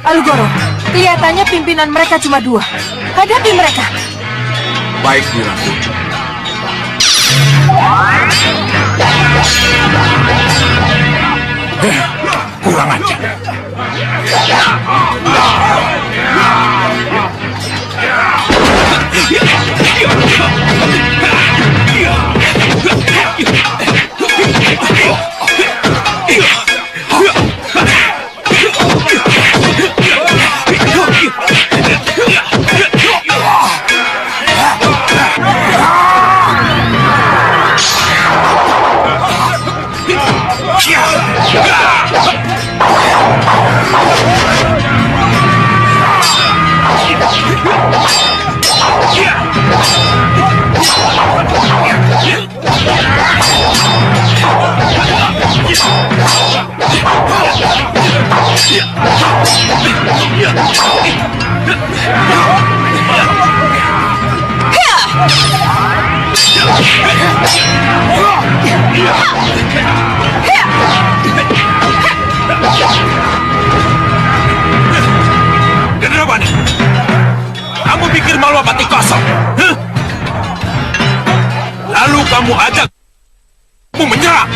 Alugoro, kelihatannya pimpinan mereka cuma 2. Hadapi mereka. Baik, Ratu. Kurang ajar. Gendrawani, kamu pikir malu mati kosong? Huh? Lalu kamu ajak kamu menyerang.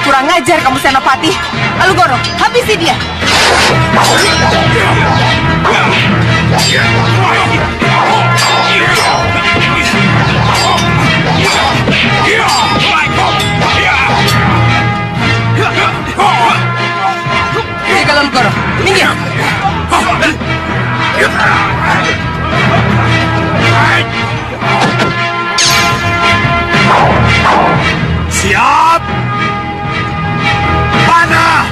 Kurang ajar kamu, Senopati. Alugoro, habisi dia. Jaga Alugoro, minggir. Siap! Panah!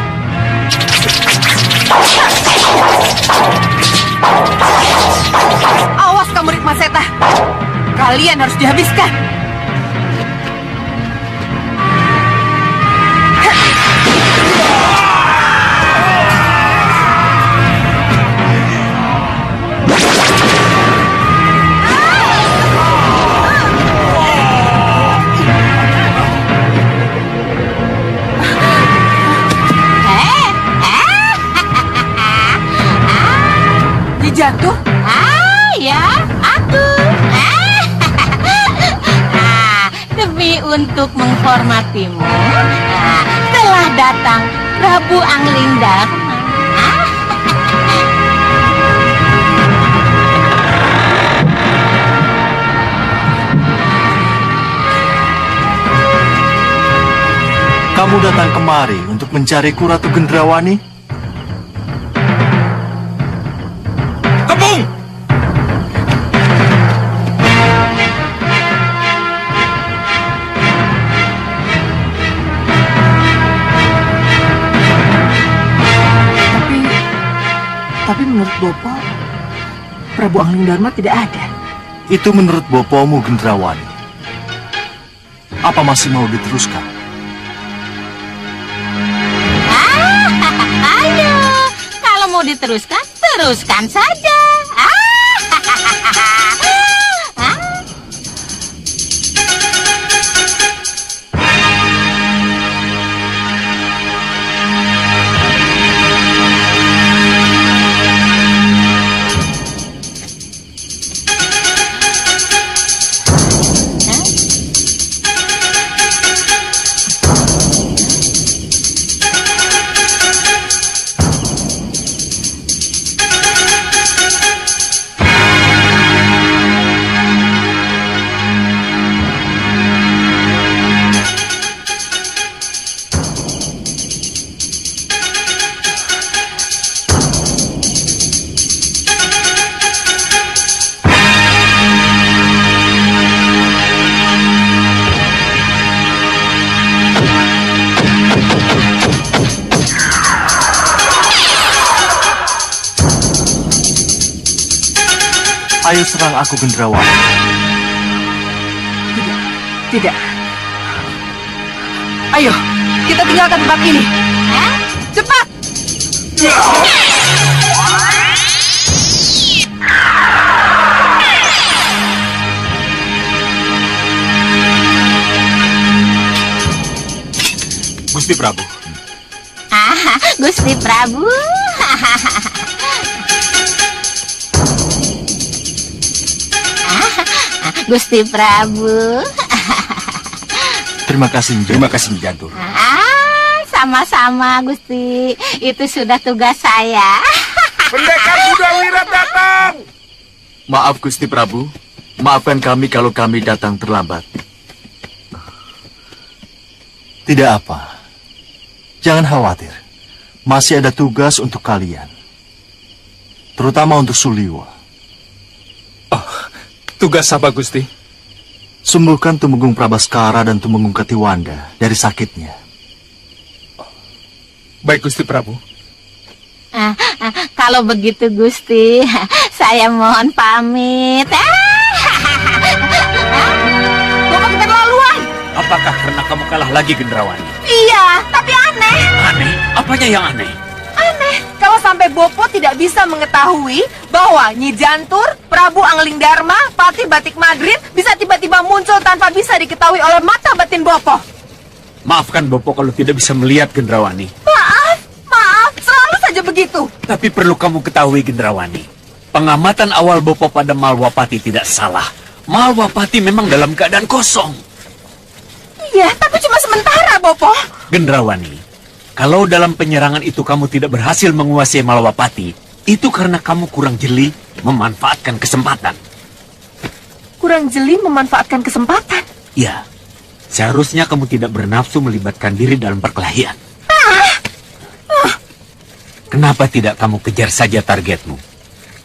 Awas kamu, Ritma Seta. Kalian harus dihabiskan. Jatuh? Ya, aku. Demi untuk menghormatimu, telah datang Prabu Anglingdarma. Kamu datang kemari untuk mencariku, Ratu Gendrawani? Tapi menurut Bopo, Prabu Anglingdarma tidak ada. Itu menurut Bopomu, Gendrawani. Apa masih mau diteruskan? Ayo, kalau mau diteruskan, teruskan saja. Ayo serang aku, Gendrawani. Tidak. Ayo, kita tinggalkan tempat ini. Cepat! Gusti Prabu. Gusti Prabu. Gusti Prabu. Terima kasih, Nyi. Terima kasih, Nyi Jantur. Sama-sama, Gusti. Itu sudah tugas saya. Pendekar Buddha Wira datang! Maaf, Gusti Prabu. Maafkan kami kalau kami datang terlambat. Tidak apa. Jangan khawatir. Masih ada tugas untuk kalian. Terutama untuk Suliwa. Tugas apa, Gusti? Sembuhkan Tumenggung Prabaskara dan Tumenggung Katiwanda dari sakitnya. Baik, Gusti Prabu. Kalau begitu, Gusti, saya mohon pamit. Bapak keterlaluan. Apakah karena kamu kalah lagi, Gendrawani? Iya, tapi aneh. Aneh? Apanya yang aneh? Aneh, kalau sampai Bopo tidak bisa mengetahui bahwa Nyi Jantur, Prabu Angling Dharma, Patih Batik Madrid bisa tiba-tiba muncul tanpa bisa diketahui oleh mata batin Bopo. Maafkan Bopo kalau tidak bisa melihat, Gendrawani. Maaf, selalu saja begitu. Tapi perlu kamu ketahui, Gendrawani. Pengamatan awal Bopo pada Malwapati tidak salah. Malwapati memang dalam keadaan kosong. Iya, tapi cuma sementara, Bopo. Gendrawani, kalau dalam penyerangan itu kamu tidak berhasil menguasai Malwapati, itu karena kamu kurang jeli memanfaatkan kesempatan. Kurang jeli memanfaatkan kesempatan. Ya, seharusnya kamu tidak bernafsu melibatkan diri dalam perkelahian. Kenapa tidak kamu kejar saja targetmu?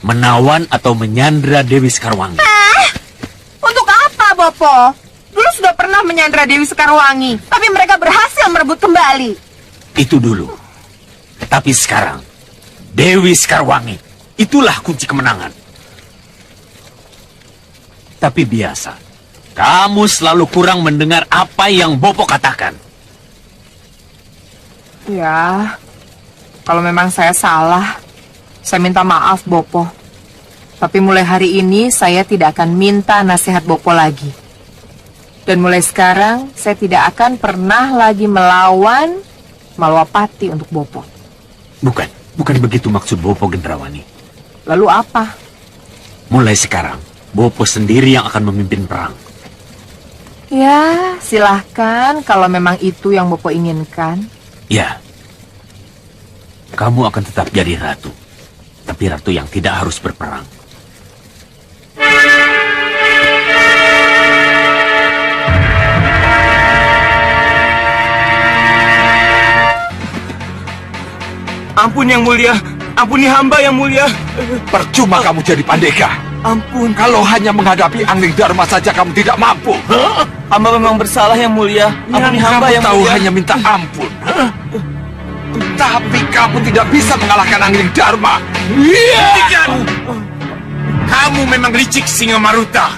Menawan atau menyandra Dewi Sekarwangi? Untuk apa, Bopo? Dulu sudah pernah menyandra Dewi Sekarwangi, tapi mereka berhasil merebut kembali. Itu dulu. Tapi sekarang, Dewi Sekarwangi, itulah kunci kemenangan. Tapi biasa, kamu selalu kurang mendengar apa yang Bopo katakan. Ya, kalau memang saya salah, saya minta maaf, Bopo. Tapi mulai hari ini, saya tidak akan minta nasihat Bopo lagi. Dan mulai sekarang, saya tidak akan pernah lagi melawan Malwapati untuk Bopo. Bukan begitu maksud Bopo, Gendrawani. Lalu apa? Mulai sekarang, Bopo sendiri yang akan memimpin perang. Ya, silahkan kalau memang itu yang Bopo inginkan. Ya, kamu akan tetap jadi ratu. Tapi ratu yang tidak harus berperang. Ampun yang mulia, ampuni hamba yang mulia. Percuma kamu jadi pandega. Ampun, Kalau hanya menghadapi Angling Dharma saja kamu tidak mampu. hamba memang bersalah yang mulia. Ampuni Yang hamba kamu yang tahu mulia. hanya minta ampun. Tapi kamu tidak bisa mengalahkan Angling Dharma. Hentikan! Kamu memang licik Singa Maruta.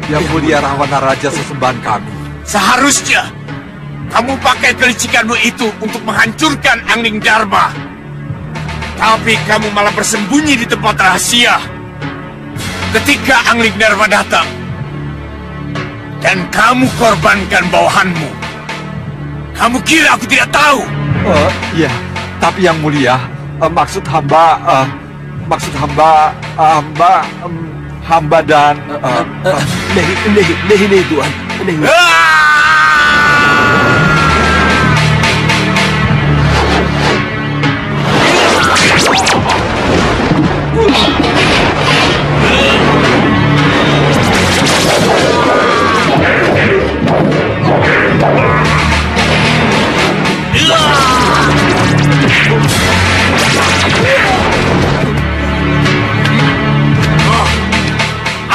Yang mulia Rahwana Raja sesembahan kami. Seharusnya kamu pakai kelicikanmu itu untuk menghancurkan Angling Dharma. Tapi kamu malah bersembunyi di tempat rahasia. Ketika Angling Dharma datang, dan kamu korbankan bawahanmu. Kamu kira aku tidak tahu? Iya, tapi yang mulia, maksud hamba dan Lehi Tuan.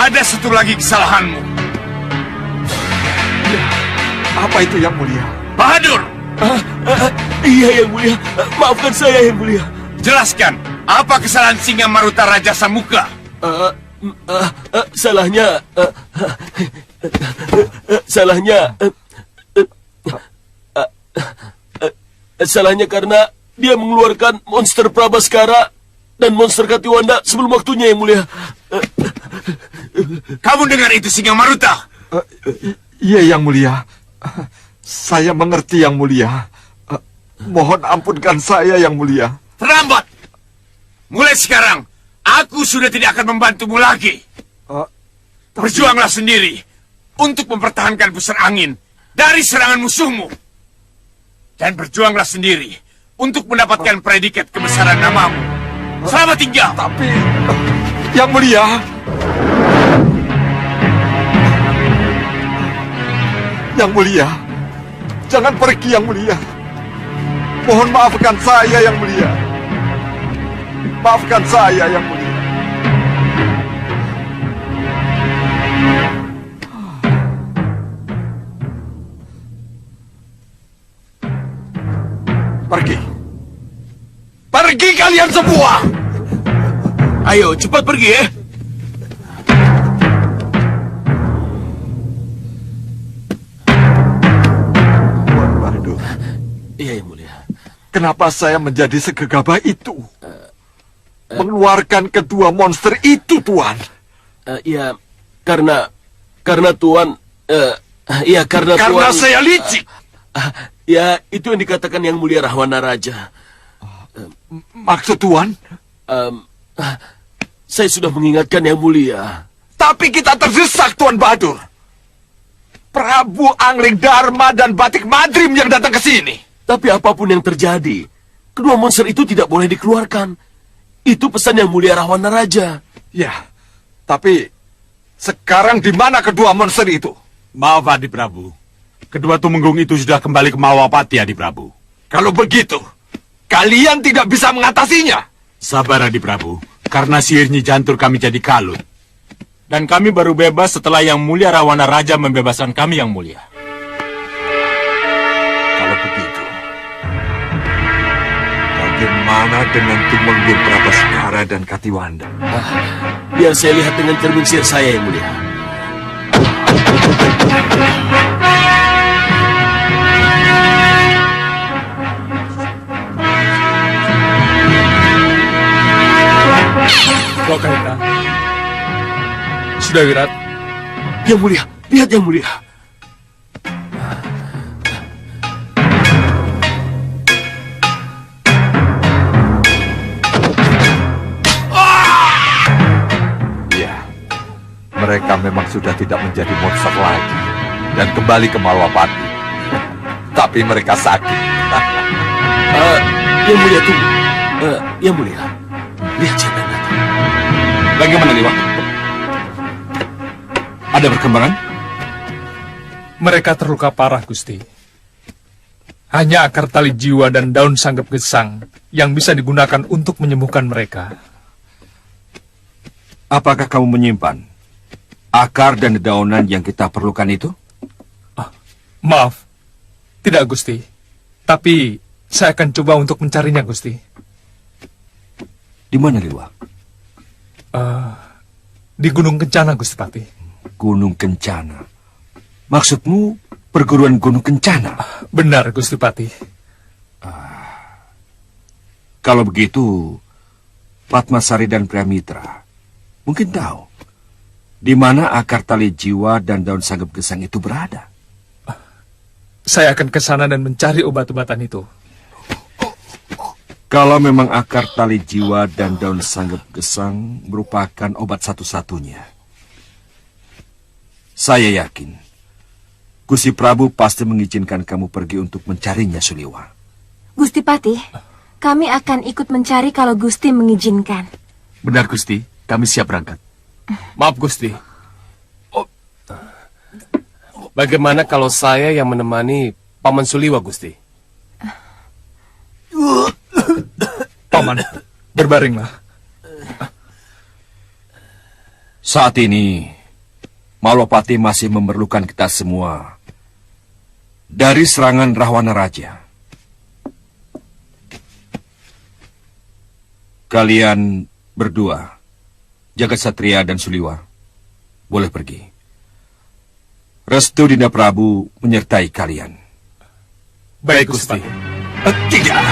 Ada satu lagi kesalahanmu. apa itu yang mulia? Bahadur, Iya, Yang Mulia. Maafkan saya, Yang Mulia. Jelaskan, apa kesalahan Singa Maruta Raja Samuka? Salahnya... Salahnya karena dia mengeluarkan monster Prabaskara dan monster Katiwanda sebelum waktunya, Yang Mulia. Kamu dengar itu, Singa Maruta? Iya, Yang Mulia. Saya mengerti, Yang Mulia. Mohon ampunkan saya, Yang Mulia. Terlambat! Mulai sekarang, aku sudah tidak akan membantumu lagi. Berjuanglah sendiri untuk mempertahankan pusar angin dari serangan musuhmu. Dan berjuanglah sendiri untuk mendapatkan predikat kebesaran namamu. Selamat tinggal. Tapi, Yang Mulia... Yang Mulia, jangan pergi, Yang Mulia. Mohon maafkan saya, Yang Mulia. Maafkan saya, Yang Mulia. Pergi. Pergi kalian semua. Ayo, cepat pergi ya. Waduh. Iya, Yang Mulia. Kenapa saya menjadi segegabah itu? Mengeluarkan kedua monster itu, Tuan. Ya, karena Tuan... karena Tuan... saya licik. Ya, itu yang dikatakan Yang Mulia Rahwana Raja. Maksud Tuan? Saya sudah mengingatkan Yang Mulia. Tapi kita terdesak, Tuan Badur. Prabu Angling Dharma dan Batik Madrim yang datang ke sini. Tapi apapun yang terjadi, kedua monster itu tidak boleh dikeluarkan. Itu pesan Yang Mulia Rahwana Raja. Ya, tapi sekarang di mana kedua monster itu? Maaf, Adi Prabu. Kedua tumenggung itu sudah kembali ke Malawapati, Adi Prabu. Kalau begitu, kalian tidak bisa mengatasinya. Sabar, Adi Prabu. Karena sihir Nyi Jantur kami jadi kalut. Dan kami baru bebas setelah Yang Mulia Rahwana Raja membebaskan kami, Yang Mulia. Kalau begitu, bagaimana dengan tumenggung Prabaskara dan Katiwanda? Biar saya lihat dengan cermin sihir saya, Yang Mulia. Lokaina. Sudah Wirat. Yang Mulia, lihat Yang Mulia. Ya, mereka memang sudah tidak menjadi monster lagi dan kembali ke Malawapati. Tapi mereka sakit. Yang Mulia tunggu. Yang Mulia, lihat siapa yang datang. Bagaimana, Dewa? Ada perkembangan? Mereka terluka parah, Gusti. Hanya akar tali jiwa dan daun sanggep gesang yang bisa digunakan untuk menyembuhkan mereka. Apakah kamu menyimpan akar dan dedaunan yang kita perlukan itu? Maaf, tidak, Gusti. Tapi saya akan coba untuk mencarinya, Gusti. Di mana, Liwa? Di Gunung Kencana, Gusti Pati. Gunung Kencana. Maksudmu perguruan Gunung Kencana? Benar, Gusti Pati. Kalau begitu, Padmasari dan Priamitra mungkin tahu di mana akar tali jiwa dan daun sanggep gesang itu berada. Saya akan ke sana dan mencari obat-obatan itu. Kalau memang akar tali jiwa dan daun sanggep gesang merupakan obat satu-satunya, saya yakin Gusti Prabu pasti mengizinkan kamu pergi untuk mencarinya, Suliwa. Gusti Patih, kami akan ikut mencari kalau Gusti mengizinkan. Benar, Gusti. Kami siap berangkat. Maaf, Gusti. Bagaimana kalau saya yang menemani Paman Suliwa, Gusti? Paman, berbaringlah. Saat ini, Malawapati masih memerlukan kita semua dari serangan Rahwana Raja. Kalian berdua, Jagat Satria dan Suliwa, boleh pergi. Restu Dinda Prabu menyertai kalian. Baik, Gusti. Tidak.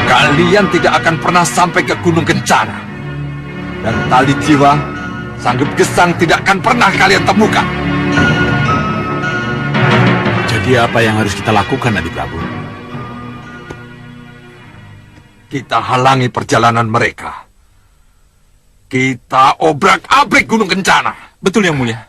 Kalian tidak akan pernah sampai ke Gunung Kencana. Dan tali jiwa, Sanggup Gesang tidak akan pernah kalian temukan. Jadi apa yang harus kita lakukan, Adi Prabu? Kita halangi perjalanan mereka. Kita obrak-abrik Gunung Kencana. Betul, Yang Mulia.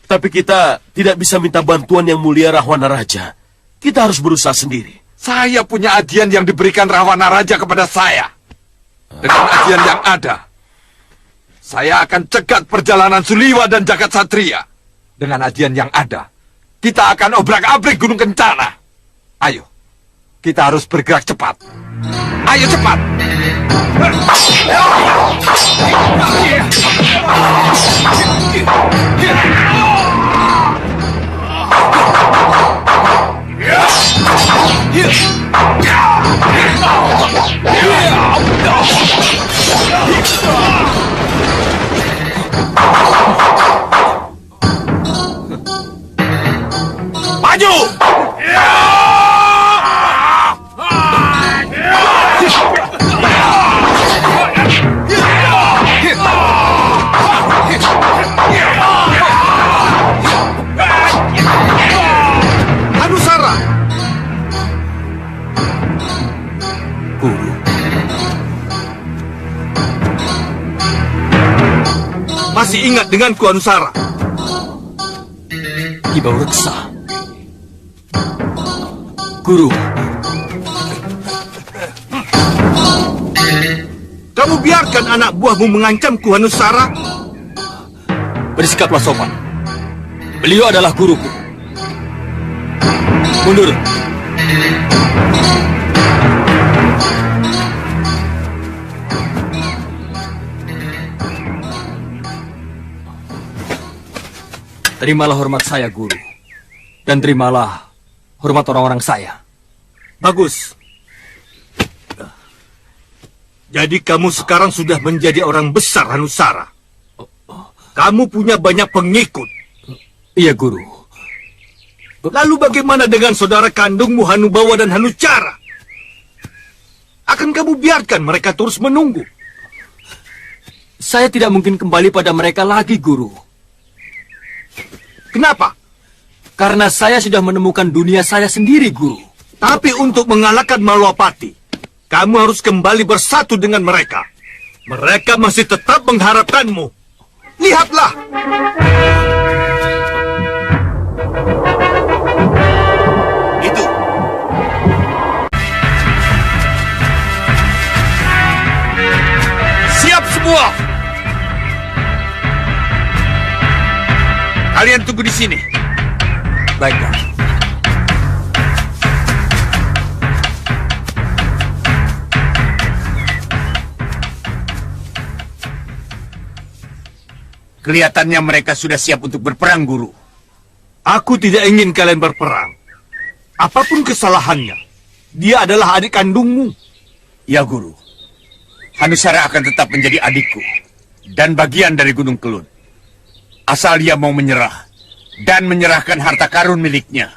Tapi kita tidak bisa minta bantuan Yang Mulia Rahwana Raja. Kita harus berusaha sendiri. Saya punya ajian yang diberikan Rahwana Raja kepada saya. Dengan ajian yang ada, saya akan cegat perjalanan Suliwa dan Jagat Satria. Dengan ajian yang ada, kita akan obrak-abrik Gunung Kencana. Ayo, kita harus bergerak cepat. Ayo cepat. Maju! Anusara! Guru. Masih ingat denganku, Anusara? Ki Bau Reksa. Guru. Kamu biarkan anak buahmu mengancamku, Anusara? Bersikaplah sopan. Beliau adalah guruku. Mundur. Terimalah hormat saya, Guru. Dan terimalah hormat orang-orang saya. Bagus. Jadi kamu sekarang sudah menjadi orang besar, Anusara. Kamu punya banyak pengikut. Iya, Guru. Lalu bagaimana dengan saudara kandungmu Hanubawa dan Hanucara? Akan kamu biarkan mereka terus menunggu? Saya tidak mungkin kembali pada mereka lagi, Guru. Kenapa? Karena saya sudah menemukan dunia saya sendiri, Guru. Tapi untuk mengalahkan Malwapati, kamu harus kembali bersatu dengan mereka. Mereka masih tetap mengharapkanmu. Lihatlah! Itu. Siap semua. Kalian tunggu di sini. Baiklah. Kelihatannya mereka sudah siap untuk berperang, Guru. Aku tidak ingin kalian berperang. Apapun kesalahannya, dia adalah adik kandungmu. Ya, Guru. Hanusara akan tetap menjadi adikku dan bagian dari Gunung Kelun. Asal dia mau menyerah dan menyerahkan harta karun miliknya.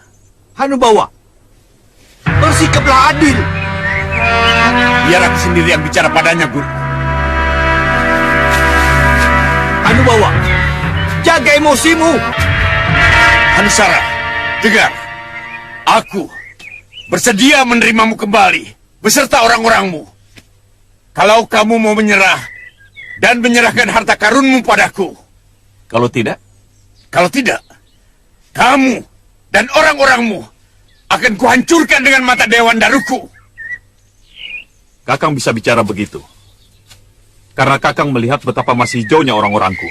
Hanubawa, bersikaplah adil. Biar aku sendiri yang bicara padanya, Guru. Hanubawa, jaga emosimu. Hanusara, dengar. Aku bersedia menerimamu kembali beserta orang-orangmu. Kalau kamu mau menyerah dan menyerahkan harta karunmu padaku. Kalau tidak? Kalau tidak, kamu dan orang-orangmu akan kuhancurkan dengan mata Dewan Daruku. Kakang bisa bicara begitu. Karena Kakang melihat betapa masih hijaunya orang-orangku.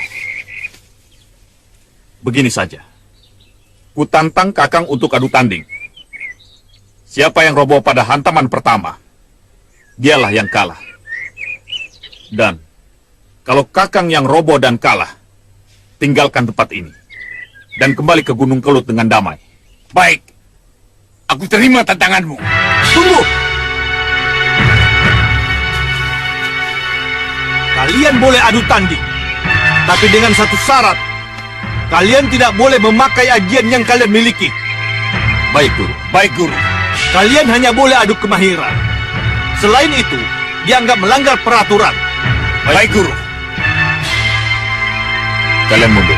Begini saja. Kutantang Kakang untuk adu tanding. Siapa yang roboh pada hantaman pertama, dialah yang kalah. Dan kalau Kakang yang roboh dan kalah, tinggalkan tempat ini. Dan kembali ke Gunung Kelut dengan damai. Baik, aku terima tantanganmu. Tunggu! Kalian boleh adu tanding. Tapi dengan satu syarat. Kalian tidak boleh memakai ajian yang kalian miliki. Baik, Guru. Baik, Guru. Kalian hanya boleh adu kemahiran. Selain itu, dianggap melanggar peraturan. Baik, Guru. Kalian mundur.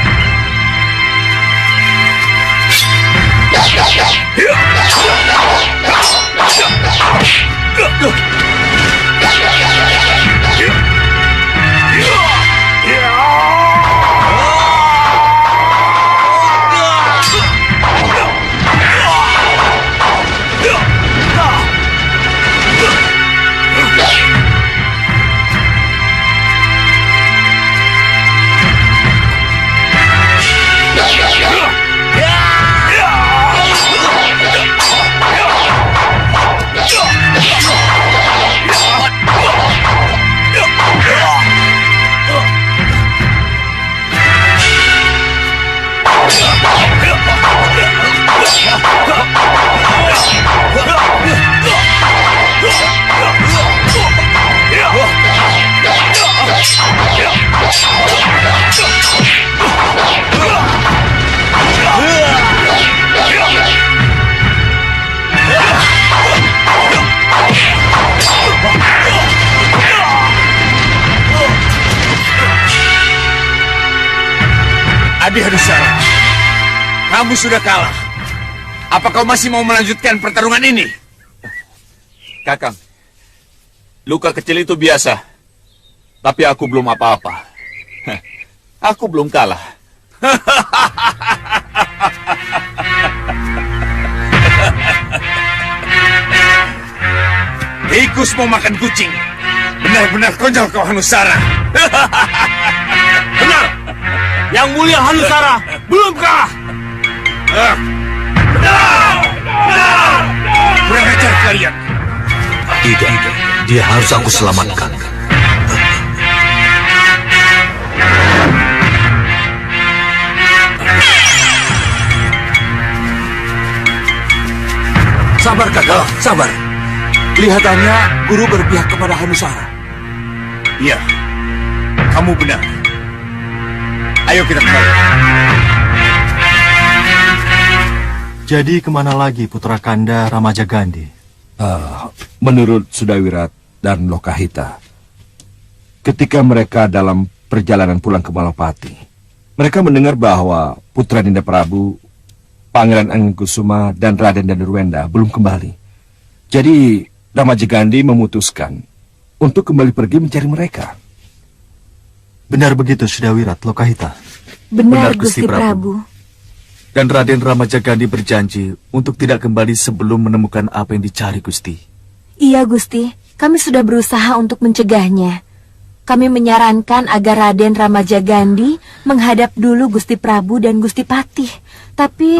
Adi Hanusara, kamu sudah kalah. Apa kau masih mau melanjutkan pertarungan ini? Kakang, luka kecil itu biasa. Tapi aku belum apa-apa. Aku belum kalah. Tikus mau makan kucing. Benar-benar konyol kau Hanusara. Benar. Yang mulia Hanusara belum kalah. Kurang ajar kalian. Tidak, dia harus aku selamatkan. Sabar, Kakak, sabar. Kelihatannya guru berpihak kepada Hanusara. Iya, kamu benar. Ayo kita kembali. Jadi kemana lagi putra Kanda Ramajagandhi? Menurut Sudawirat dan Lokahita, ketika mereka dalam perjalanan pulang ke Malapati, mereka mendengar bahwa putra Dinda Prabu, Pangeran Angkusuma, dan Raden Danurwenda belum kembali. Jadi Ramajagandhi memutuskan untuk kembali pergi mencari mereka. Benar begitu, Sudawirat, Lokahita? Benar, Gusti Prabu. Dan Raden Ramajagandhi berjanji untuk tidak kembali sebelum menemukan apa yang dicari, Gusti. Iya, Gusti. Kami sudah berusaha untuk mencegahnya. Kami menyarankan agar Raden Ramajagandhi menghadap dulu Gusti Prabu dan Gusti Patih. Tapi...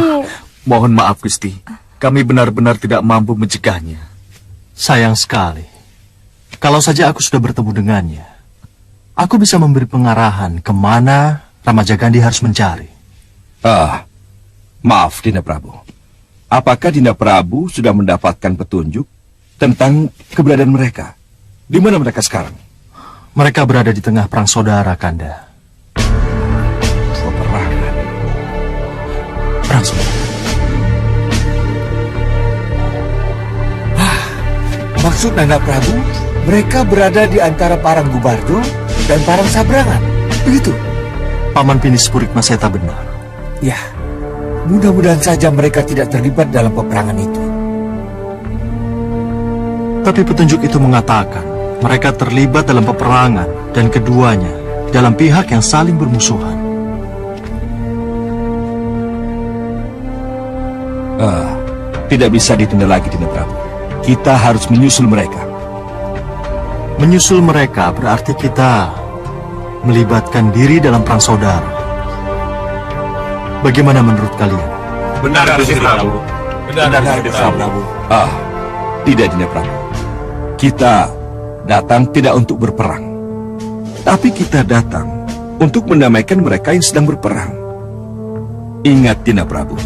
Mohon maaf, Gusti. Kami benar-benar tidak mampu mencegahnya. Sayang sekali. Kalau saja aku sudah bertemu dengannya, aku bisa memberi pengarahan kemana Ramajagandhi harus mencari. Maaf, Dinda Prabu. Apakah Dinda Prabu sudah mendapatkan petunjuk tentang keberadaan mereka? Di mana mereka sekarang? Mereka berada di tengah perang saudara, Kanda. Peperangan. Perang saudara. Maksud Nanda Prabu, mereka berada di antara Parang Gubardo dan Parang Sabrangan. Begitu? Paman Pinis Purikmaseta benar. Ya, mudah-mudahan saja mereka tidak terlibat dalam peperangan itu. Tapi petunjuk itu mengatakan mereka terlibat dalam peperangan dan keduanya dalam pihak yang saling bermusuhan. Tidak bisa ditunda lagi, Dinda Prabu. Kita harus menyusul mereka. Menyusul mereka berarti kita melibatkan diri dalam perang saudara. Bagaimana menurut kalian? Benar, Gusti Prabu. Benar, Gusti Prabu. Tidak, Dinda Prabu. Kita datang tidak untuk berperang. Tapi kita datang untuk mendamaikan mereka yang sedang berperang. Ingat, Dinda Prabu.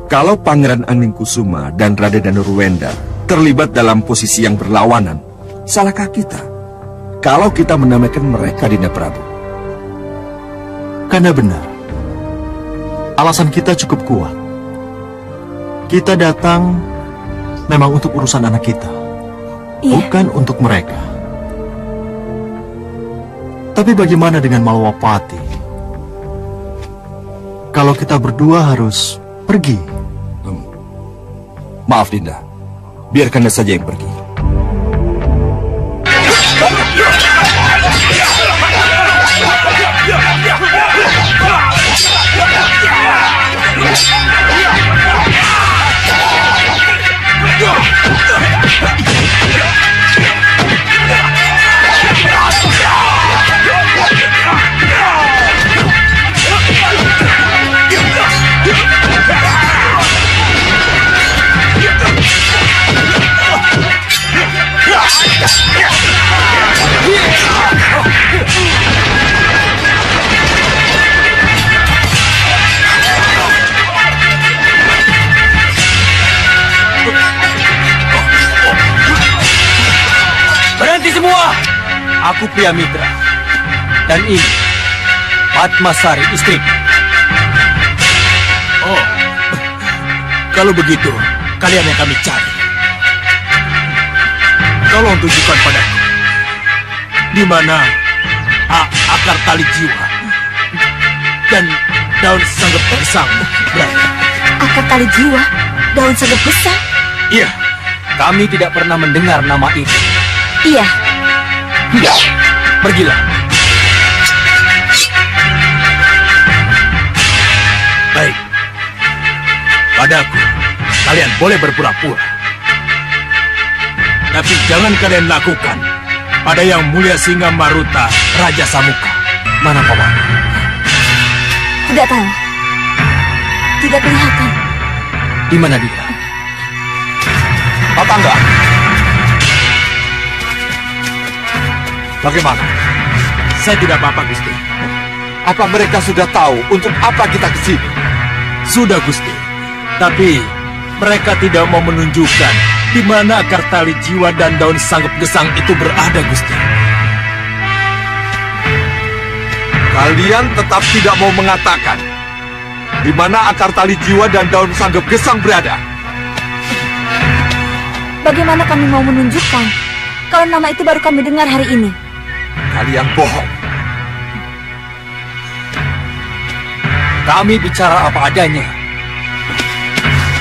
Kalau Pangeran Aningkusuma dan Raden Danurwenda terlibat dalam posisi yang berlawanan, salahkah kita? kalau kita menamakan mereka Dinda Prabu? Karena benar. Alasan kita cukup kuat. Kita datang memang untuk urusan anak kita. Iya. Bukan untuk mereka. Tapi bagaimana dengan Malawapati? Kalau kita berdua harus pergi. Maaf Dinda, biarkan dia saja yang pergi. Berhenti semua! Aku Pria Mitra. Dan ini Padmasari, istriku. Oh, kalau begitu, kalian yang kami cari. Tolong tunjukkan padaku di mana akar tali jiwa dan daun sanggep gesang berada. Akar tali jiwa? Daun sanggep gesang? Iya, kami tidak pernah mendengar nama itu. Iya. Pergilah. Baik. Padaku, kalian boleh berpura-pura. Tapi jangan kalian lakukan pada Yang Mulia Singa Maruta, Raja Samuka. Mana paman? Tidak tahu. Tidak kelihatan. Di mana dia? Apa enggak? Bagaimana? Saya tidak apa-apa, Gusti. Apa mereka sudah tahu untuk apa kita ke sini? Sudah, Gusti. Tapi mereka tidak mau menunjukkan di mana akar tali jiwa dan daun sanggep gesang itu berada, Gusti. Kalian tetap tidak mau mengatakan di mana akar tali jiwa dan daun sanggep gesang berada? Bagaimana kami mau menunjukkan kalau nama itu baru kami dengar hari ini? Kalian bohong. Kami bicara apa adanya.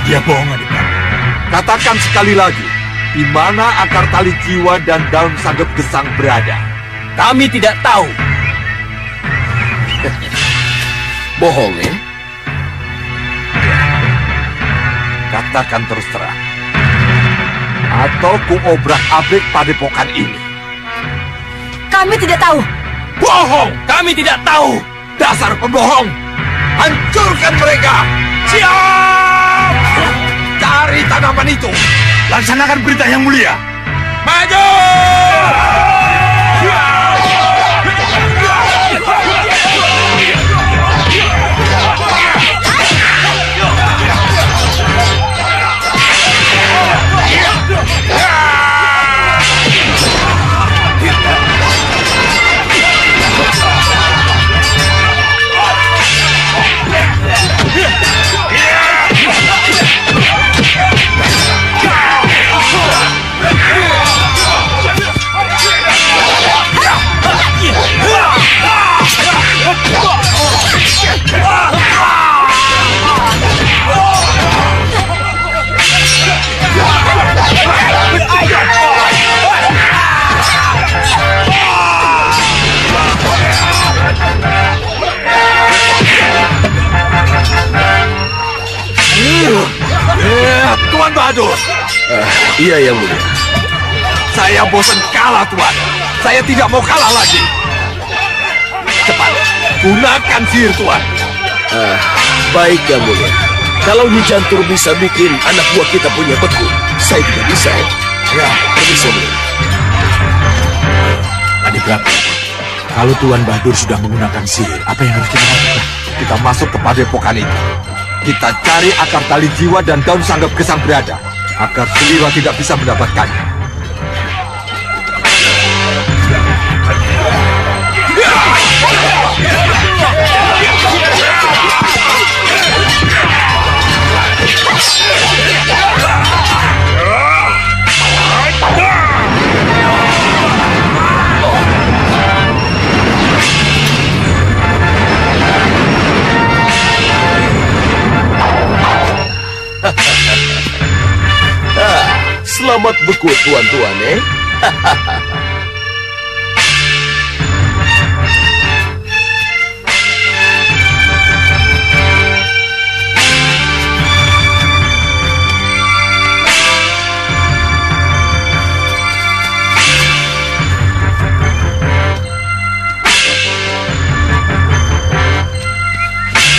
Dia bohong, Adipati. Katakan sekali lagi, di mana akar tali jiwa dan daun sanggep gesang berada? Kami tidak tahu. Bohong, ya? Katakan terus terang. Atau ku obrak-abrik padepokan ini. Kami tidak tahu. Bohong! Kami tidak tahu. Dasar pembohong! Hancurkan mereka! Siap! Cari tanaman itu! Laksanakan perintah yang mulia! Maju! Tuan Bahadur. Iya, Yang Mulia. Saya bosan kalah, Tuan. Saya tidak mau kalah lagi. Cepat, gunakan sihir, Tuan. Baik, Yang Mulia. Kalau Nyi Jantur bisa bikin anak buah kita punya beku, saya tidak bisa, ya? Ya, bisa, Mulia. Adipati, kalau Tuan Bahadur sudah menggunakan sihir, apa yang harus kita lakukan? Kita masuk ke padepokan itu. Kita cari akar tali jiwa dan daun sanggep gesang berada, agar Suliwa tidak bisa mendapatkannya. Selamat beku, tuan-tuan,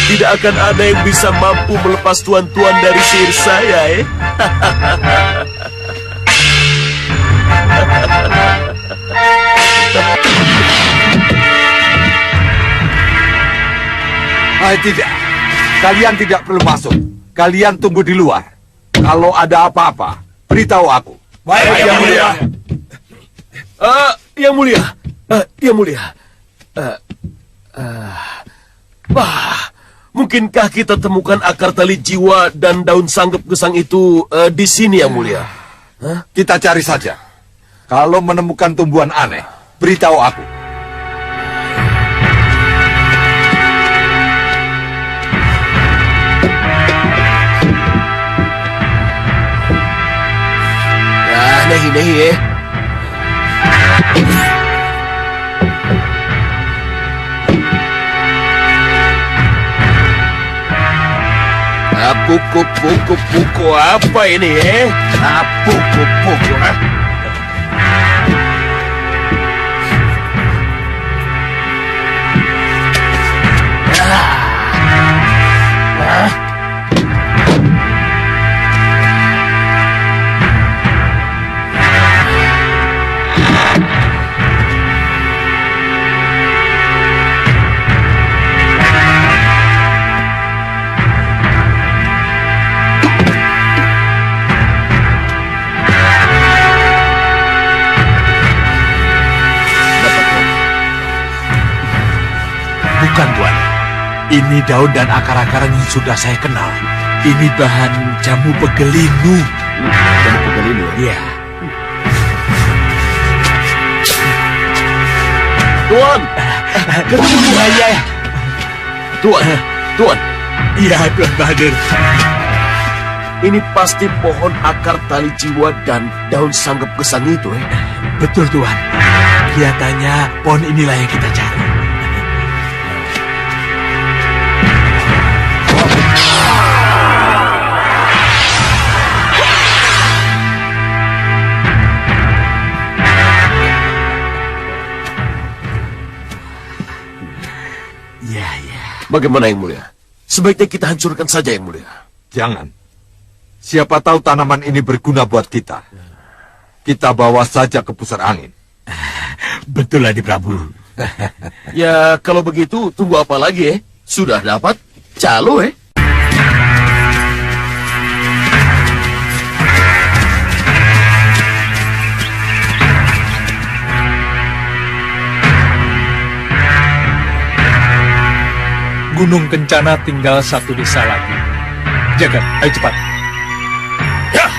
Tidak akan ada yang bisa mampu melepas tuan-tuan dari sihir saya, Tidak. Kalian tidak perlu masuk. Kalian tunggu di luar. Kalau ada apa-apa, beritahu aku. Baik, Yang Mulia. Yang Mulia. Yang Mulia. Mungkinkah kita temukan akar tali jiwa dan daun sanggep gesang itu di sini, Yang Mulia? Kita cari saja. Kalau menemukan tumbuhan aneh, beritahu aku. Nahi, Puku apa ini, Puku. Bukan, Tuan. Ini daun dan akar-akaran yang sudah saya kenal. Ini bahan jamu pegelinu. Jamu pegelinu? Iya. Tuan! Iya. Tuan! Iya, Tuan Bahadur. Ini pasti pohon akar tali jiwa dan daun sanggep gesang itu, Betul, Tuan. Kelihatannya pohon inilah yang kita cari. Bagaimana, Yang Mulia? Sebaiknya kita hancurkan saja, Yang Mulia. Jangan. Siapa tahu tanaman ini berguna buat kita. Kita bawa saja ke pusar angin. Betul, Adi Prabu. Ya, kalau begitu, tunggu apa lagi, Sudah dapat calo, Gunung Kencana tinggal satu desa lagi. Jagat, ayo cepat. Ya.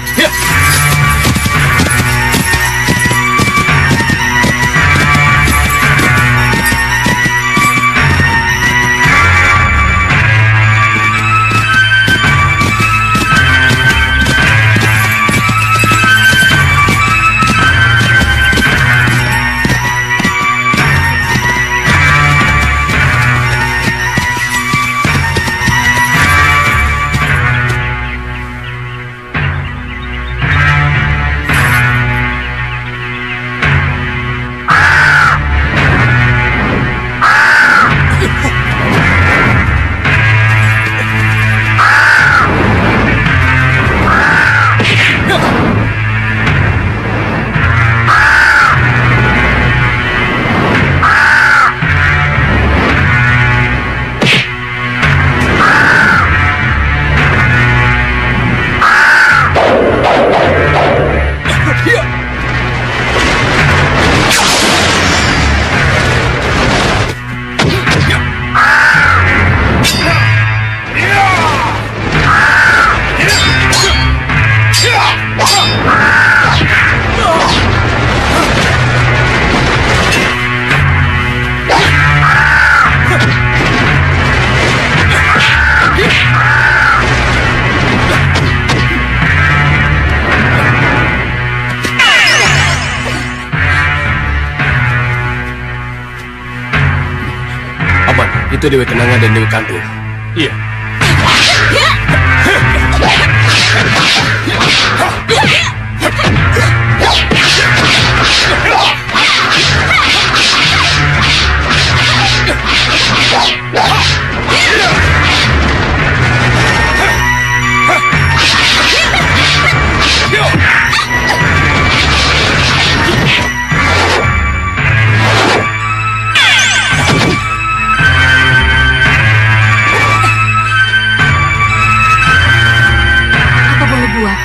Itu Dewi Kenanga dan Dewi Kantil. Iya. Apa boleh buat?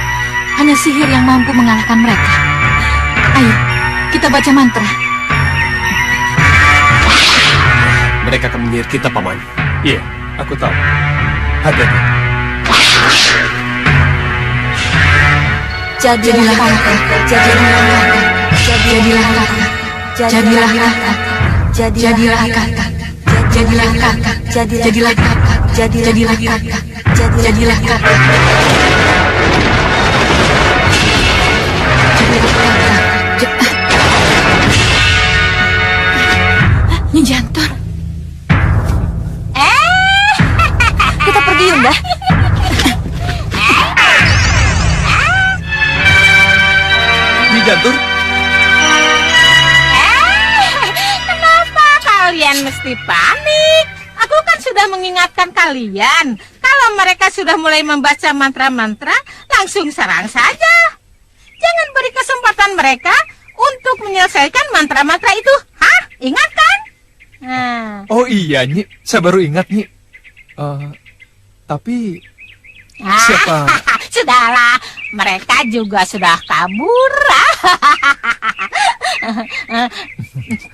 Hanya sihir yang mampu mengalahkan mereka. Ayo, kita baca mantra. Mereka akan menyihir kita, Paman. Iya, aku tahu. Hati-hati. Jadilah kakak, jadilah kakak, jadilah kakak, jadilah kakak, jadilah kakak, jadilah kakak, jadilah kakak, jadilah kakak, jadilah kakak. Nyi Jantur. Kita pergi, Yunda. Nyi Jantur. Kenapa kalian mesti panik? Aku kan sudah mengingatkan kalian. Kalau mereka sudah mulai membaca mantra-mantra, langsung serang saja. Jangan beri kesempatan mereka untuk menyelesaikan mantra-mantra itu. Hah? Ingat kan? Nah. Oh iya, Nyi. Saya baru ingat, Nyi. Tapi siapa? Sudahlah, mereka juga sudah kabur.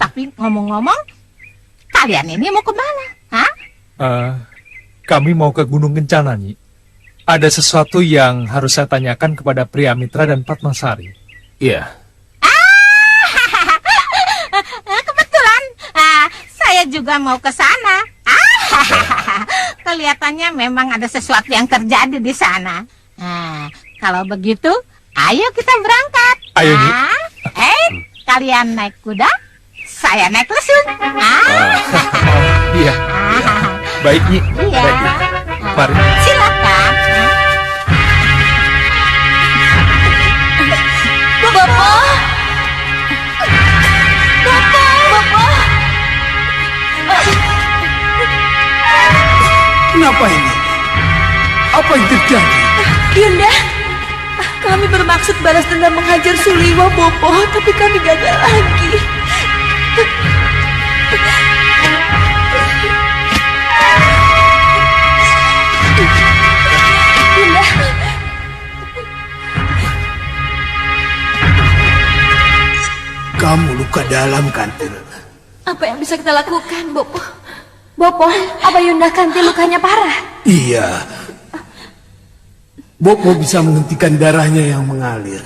Tapi ngomong-ngomong, kalian ini mau kemana? Hah? Kami mau ke Gunung Kencana, Nyi. Ada sesuatu yang harus saya tanyakan kepada Pria Mitra dan Padmasari. Iya. Kebetulan, saya juga mau ke sana. Kelihatannya memang ada sesuatu yang terjadi di sana. Nah, kalau begitu, ayo kita berangkat. Ayo, Nyi. Kalian naik kuda, saya naik lesung. Iya. Baik, Nyi. Iya. Baik, Nyi. Mari. Silakan. Bapak! Bapak! Kenapa ini? Apa yang terjadi? Yunda, kami bermaksud balas dendam menghajar Suliwa, Bopo, tapi kami gagal lagi. Yunda. Kamu luka dalam, Kantil. Apa yang bisa kita lakukan, Bopo? Bopo, apa Yunda Kantil lukanya parah? Iya. Bopo bisa menghentikan darahnya yang mengalir.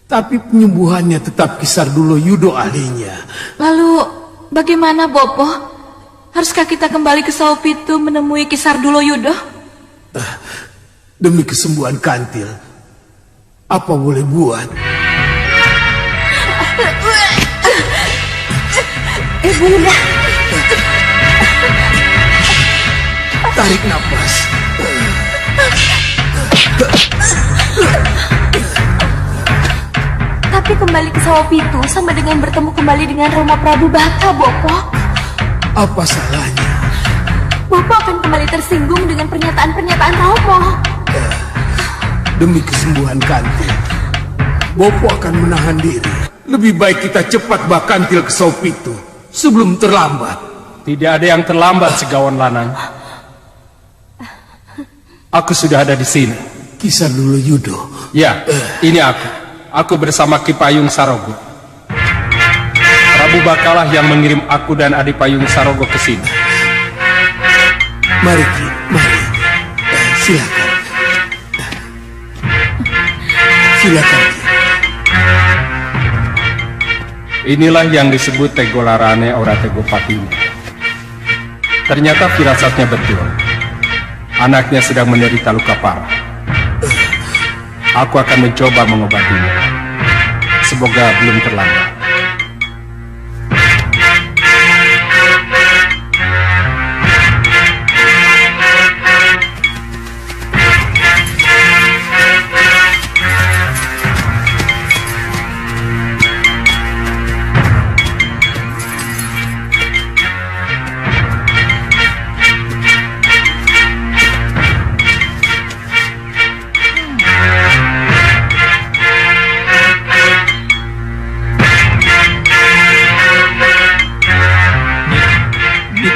Tapi penyembuhannya tetap Kisar Dulo Yudo ahlinya. Lalu, bagaimana, Bopo? Haruskah kita kembali ke Saupitu menemui Kisar Dulo Yudo? Demi kesembuhan Kantil, apa boleh buat? Bunda. Tarik nafas. Tapi kembali ke Saupitu sama dengan bertemu kembali dengan Rama Prabu Baka, Bopo. Apa salahnya? Bopo akan kembali tersinggung dengan pernyataan-pernyataan Romo. Demi kesembuhan Kantil, Bopo akan menahan diri. Lebih baik kita cepat bawa Kantil ke Saupitu sebelum terlambat. Tidak ada yang terlambat, Segawan Lanang. Aku sudah ada di sini. Kisar Dulo Yudo. Ya, ini aku. Aku bersama Ki Payung Sarogo. Prabu Bakalah yang mengirim aku dan adik Payung Sarogo ke sini. Mari, Ki, mari. Silakan. Silakan, Ki. Inilah yang disebut Tegolarane Ora Tego Patini. Ternyata firasatnya betul. Anaknya sedang menderita luka parah. Aku akan mencoba mengobatinya. Semoga belum terlambat.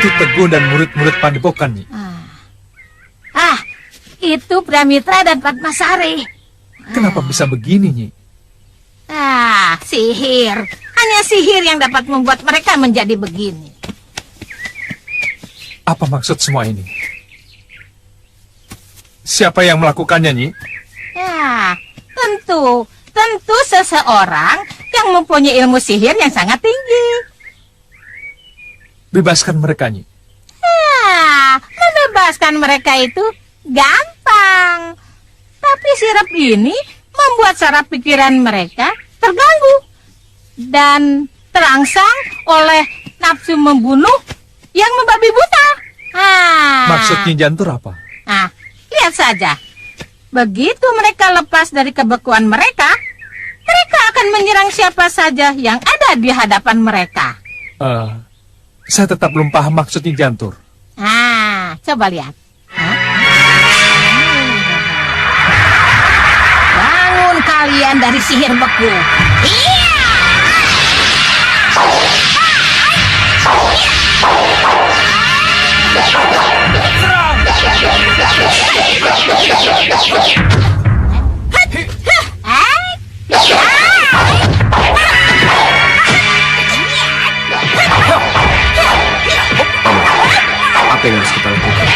Itu Teguh dan murid-murid Padepokan, Nyi. Itu Pramitra dan Padmasari. Kenapa bisa begini, Nyi? Sihir. Hanya sihir yang dapat membuat mereka menjadi begini. Apa maksud semua ini? Siapa yang melakukannya, Nyi? Tentu seseorang yang mempunyai ilmu sihir yang sangat tinggi. Bebaskan mereka, Nyi. Membebaskan mereka itu gampang. Tapi sirap ini membuat saraf pikiran mereka terganggu dan terangsang oleh nafsu membunuh yang membabi buta. Maksudnya Jantur apa? Lihat saja. Begitu mereka lepas dari kebekuan mereka, mereka akan menyerang siapa saja yang ada di hadapan mereka. Saya tetap belum paham maksudnya Jantur. Coba lihat. Bangun kalian dari sihir beku. Apa yang harus kita lakukan?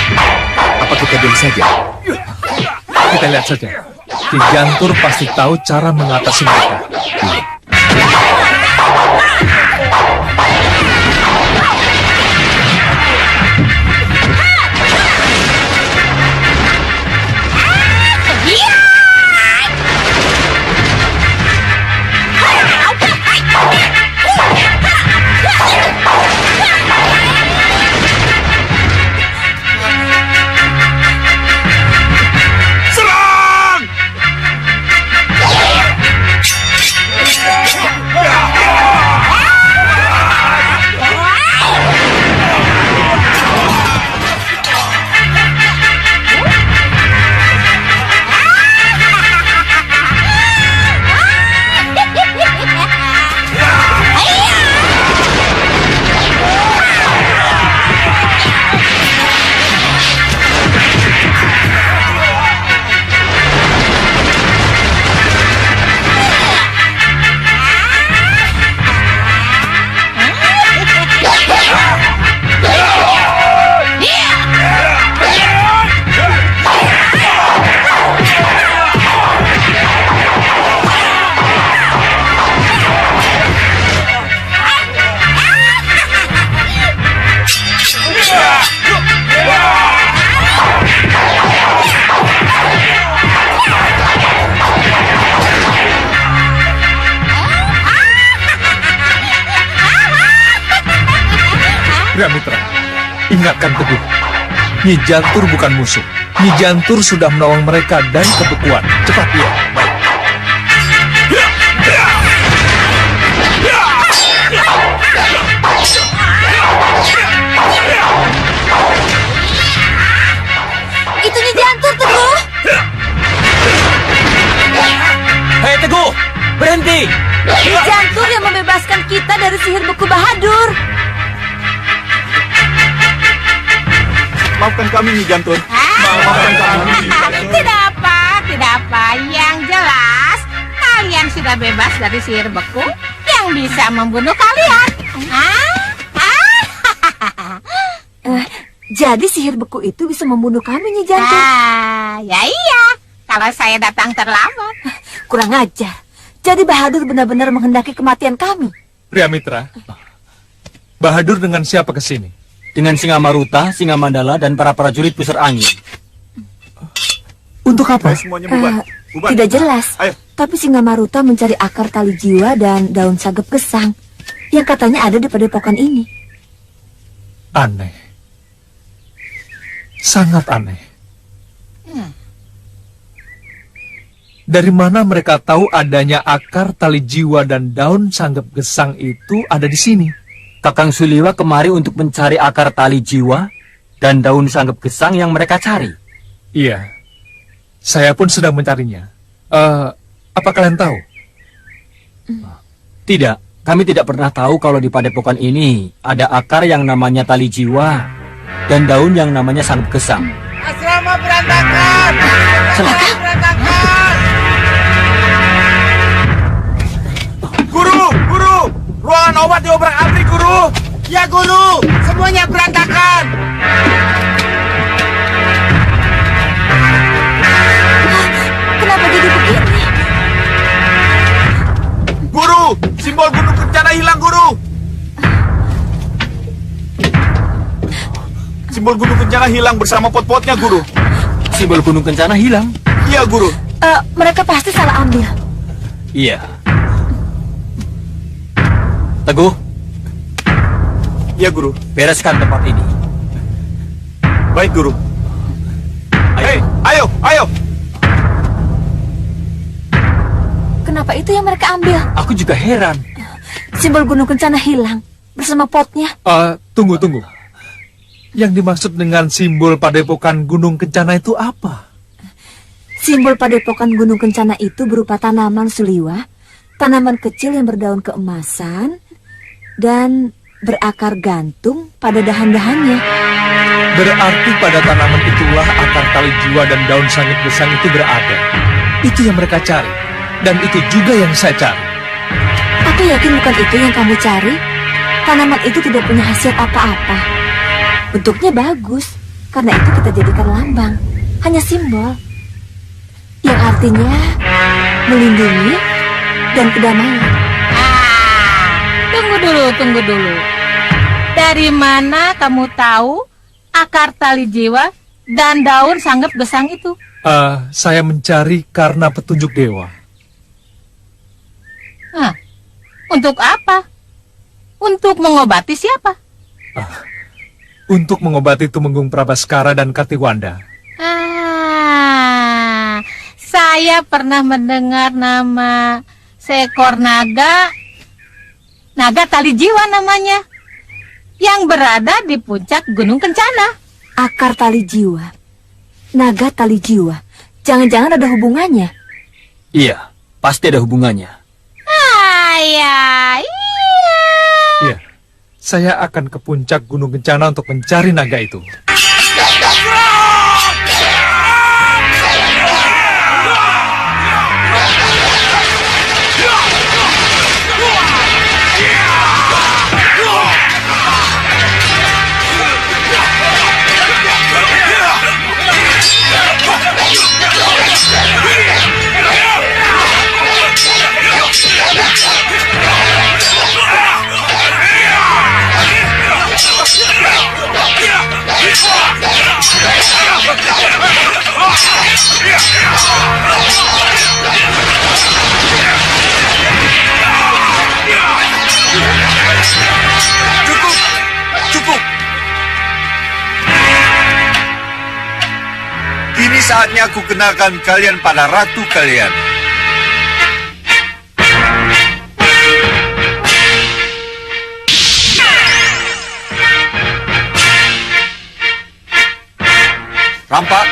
Apa kita diam saja? Kita lihat saja. Ki Jantur pasti tahu cara mengatasi mereka. Pramitra, ingatkan Teguh. Nyi Jantur bukan musuh. Nyi Jantur sudah menolong mereka dari kebekuan. Cepat, ya. Baik. Itu Nyi Jantur, Teguh. Hei Teguh, berhenti. Nyi Jantur yang membebaskan kita dari sihir beku Bahadur. Maafkan kami, Nyi Jantur. Tidak apa. Yang jelas, kalian sudah bebas dari sihir beku yang bisa membunuh kalian. Jadi sihir beku itu bisa membunuh kami, Nyi Jantur? Ya iya, kalau saya datang terlambat. Kurang ajar. Jadi Bahadur benar-benar menghendaki kematian kami. Pramitra, Bahadur dengan siapa ke sini? Dengan Singamaruta, Singamandala, dan para prajurit pusar angin. Untuk apa? Semuanya bubar. Tidak jelas. Ayo. Tapi Singamaruta mencari akar tali jiwa dan daun sagep gesang yang katanya ada di padepokan ini. Aneh. Sangat aneh. Dari mana mereka tahu adanya akar tali jiwa dan daun sanggep gesang itu ada di sini? Kakang Suliwa kemari untuk mencari akar tali jiwa dan daun sanggep gesang yang mereka cari. Iya, saya pun sedang mencarinya. Apa kalian tahu? Tidak, Kami tidak pernah tahu kalau di padepokan ini ada akar yang namanya tali jiwa dan daun yang namanya sangat gesang. Asrama berantakan! Asrama berantakan! Guru! Guru! Ruangan obat diobrak-abrik, Guru! Ya, Guru! Semuanya berantakan! Kenapa jadi begini? Guru! Simbol Gunung Kencana hilang, Guru! Simbol Gunung Kencana hilang bersama pot-potnya, Guru. Simbol Gunung Kencana hilang? Iya, Guru. Mereka pasti salah ambil. Iya. Teguh. Iya, Guru. Bereskan tempat ini. Baik, Guru. Hei, ayo, ayo! Kenapa itu yang mereka ambil? Aku juga heran. Simbol Gunung Kencana hilang bersama potnya. Tunggu. Yang dimaksud dengan simbol padepokan Gunung Kencana itu apa? Simbol padepokan Gunung Kencana itu berupa tanaman suliwa, tanaman kecil yang berdaun keemasan, dan berakar gantung pada dahan-dahannya. Berarti pada tanaman itulah akar tali jiwa dan daun sangit gesang itu berada. Itu yang mereka cari. Dan itu juga yang saya cari. Aku yakin bukan itu yang kamu cari. Tanaman itu tidak punya khasiat apa-apa. Bentuknya bagus, karena itu kita jadikan lambang. Hanya simbol. Yang artinya melindungi dan kedamaian. Tunggu dulu. Dari mana kamu tahu akar tali jiwa dan daun sanggep gesang itu? Saya mencari karena petunjuk dewa. Untuk apa? Untuk mengobati siapa? Untuk mengobati Tumenggung Prabaskara dan Katiwanda. Saya pernah mendengar nama seekor naga tali jiwa namanya, yang berada di puncak Gunung Kencana. Akar tali jiwa, naga tali jiwa, jangan-jangan ada hubungannya? Iya, pasti ada hubungannya. Iya. Iya, saya akan ke puncak Gunung Kencana untuk mencari naga itu. Cukup. Kini saatnya aku kenalkan kalian pada ratu kalian. Rampak.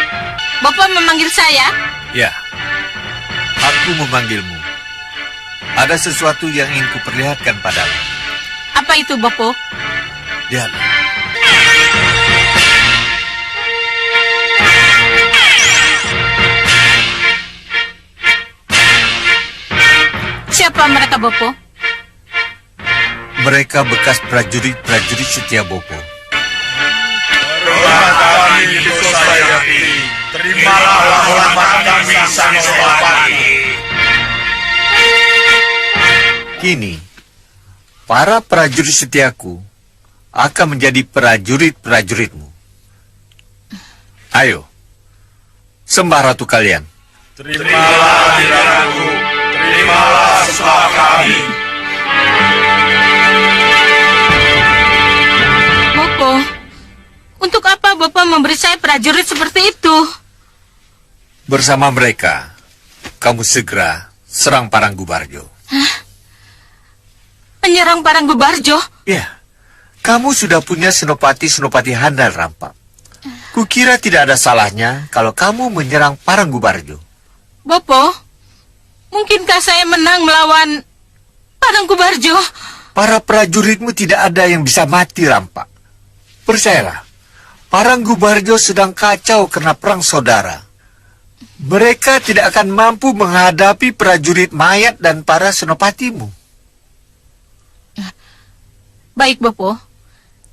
Bapak memanggil saya? Ya, aku memanggilmu. Ada sesuatu yang ingin kuperlihatkan padamu. Apa itu, Bapak? Lihatlah. Siapa mereka, Bapak? Mereka bekas prajurit-prajurit setia Bopo. Terimalah hormat kami, Sang Senopati. Kini, para prajurit setiaku akan menjadi prajurit-prajuritmu. Ayo, sembah ratu kalian. Terimalah diraku, terimalah sembah kami. Bapak, untuk apa Bapak memberi saya prajurit seperti itu? Bersama mereka, kamu segera serang Paranggubarjo. Menyerang Paranggubarjo? Ya, kamu sudah punya senopati-senopati handal, Rampak. Kukira tidak ada salahnya kalau kamu menyerang Paranggubarjo. Bapak, mungkinkah saya menang melawan Padangku Barjo. Para prajuritmu tidak ada yang bisa mati, Rampak. Percayalah, Paranggu Barjo sedang kacau karena perang saudara. Mereka tidak akan mampu menghadapi prajurit mayat dan para senopatimu. Baik, Bopo.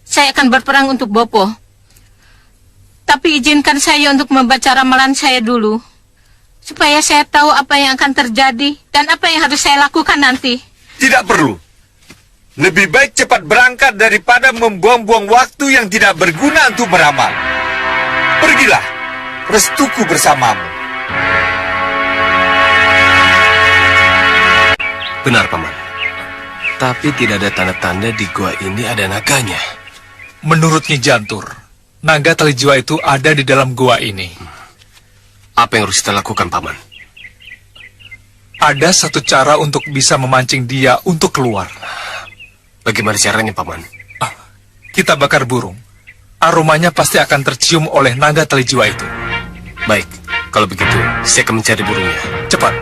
Saya akan berperang untuk Bopo. Tapi izinkan saya untuk membaca ramalan saya dulu. Supaya saya tahu apa yang akan terjadi dan apa yang harus saya lakukan nanti. Tidak perlu. Lebih baik cepat berangkat daripada membuang-buang waktu yang tidak berguna untuk meramal. Pergilah, restuku bersamamu. Benar, Paman. Tapi tidak ada tanda-tanda di gua ini ada naganya. Menurut Nyi Jantur, naga tali jiwa itu ada di dalam gua ini. Apa yang harus kita lakukan, Paman? Ada satu cara untuk bisa memancing dia untuk keluar. Bagaimana caranya, Paman? Kita bakar burung. Aromanya pasti akan tercium oleh naga tali jiwa itu. Baik, kalau begitu, saya akan mencari burungnya. Cepat.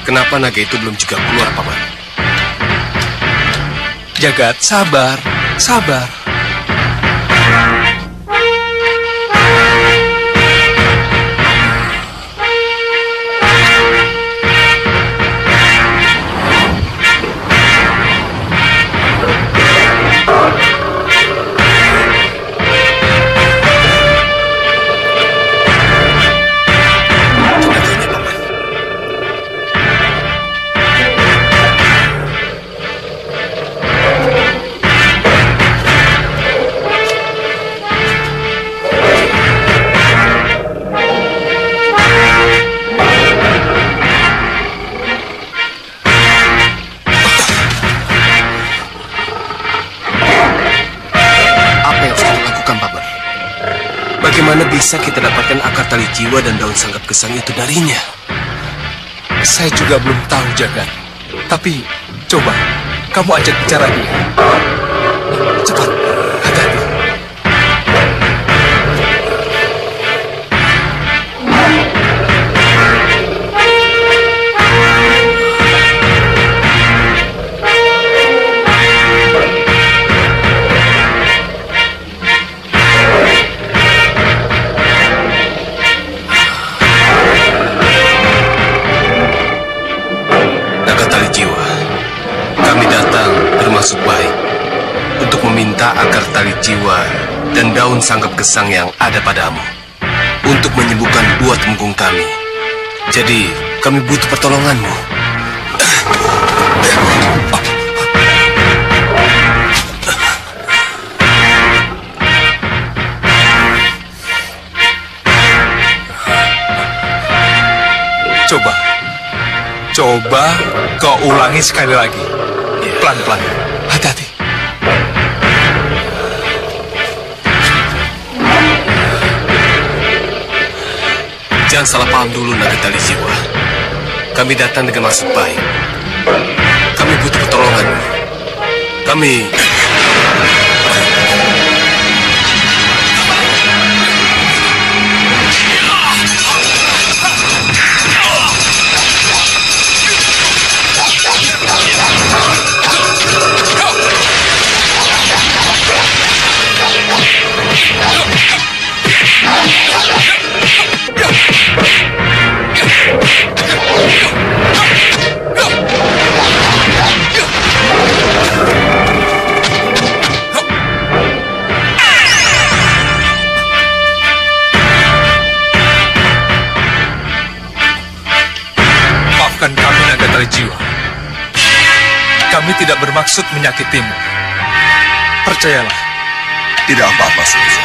Kenapa naga itu belum juga keluar, Paman? Jagat, sabar, sabar. Bagaimana bisa kita dapatkan akar tali jiwa dan daun sanggap gesang itu darinya? Saya juga belum tahu, Jagat. Tapi, coba, kamu ajak bicara dia. Cepat, hati-hati. Bermaksud baik untuk meminta akar tali jiwa dan daun sanggap gesang yang ada padamu untuk menyembuhkan buah temenggung kami. Jadi kami butuh pertolonganmu. Coba kau ulangi sekali lagi. Pelan-pelan. Hati-hati. Jangan salah paham dulu, naga tali jiwa. Kami datang dengan maksud baik. Kami butuh pertolonganmu. Kami... Maafkan kami, naga tali jiwa. Kami tidak bermaksud menyakitimu. Percayalah. Tidak apa-apa, Siliza.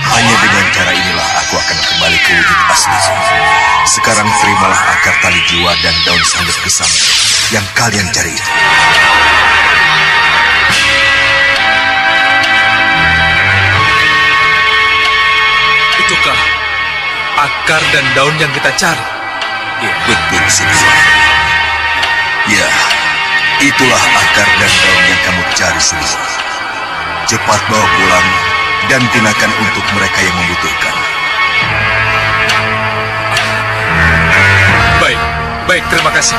Hanya dengan cara inilah aku akan kembali ke wujud asli. Sekarang terimalah akar tali jiwa dan daun sanggap gesang yang kalian cari itu. Itukah akar dan daun yang kita cari. Betul, Siliwangi. Ya, itulah akar dan daun yang kamu cari, Siliwangi. Cepat bawa pulang dan gunakan untuk mereka yang membutuhkan. Baik, terima kasih.